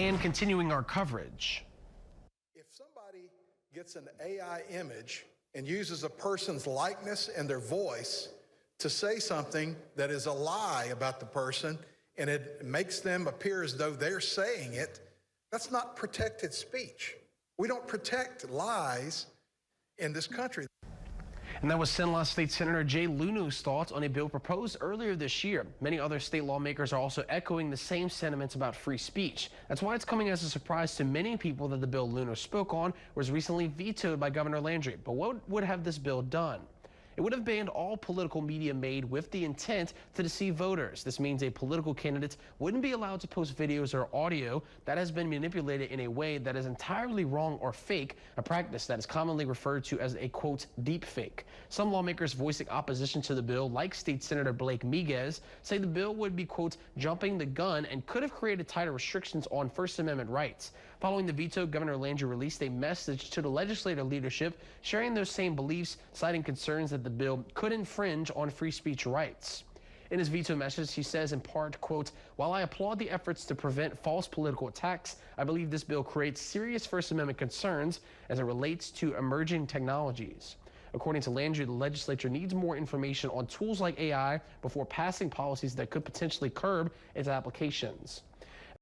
And continuing our coverage. If somebody gets an AI image and uses a person's likeness and their voice to say something that is a lie about the person, and it makes them appear as though they're saying it, that's not protected speech. We don't protect lies in this country. And that was Sinaloa State Senator Jay Lunu's thoughts on a bill proposed earlier this year. Many other state lawmakers are also echoing the same sentiments about free speech. That's why it's coming as a surprise to many people that the bill Lunu spoke on was recently vetoed by Governor Landry. But what would have this bill done? It would have banned all political media made with the intent to deceive voters. This means a political candidate wouldn't be allowed to post videos or audio that has been manipulated in a way that is entirely wrong or fake, a practice that is commonly referred to as a, quote, deepfake. Some lawmakers voicing opposition to the bill, like State Senator Blake Miguez, say the bill would be, quote, jumping the gun and could have created tighter restrictions on First Amendment rights. Following the veto, Governor Landry released a message to the legislative leadership sharing those same beliefs, citing concerns that the bill could infringe on free speech rights. In his veto message, he says in part, quote, while I applaud the efforts to prevent false political attacks, I believe this bill creates serious First Amendment concerns as it relates to emerging technologies. According to Landry, the legislature needs more information on tools like AI before passing policies that could potentially curb its applications.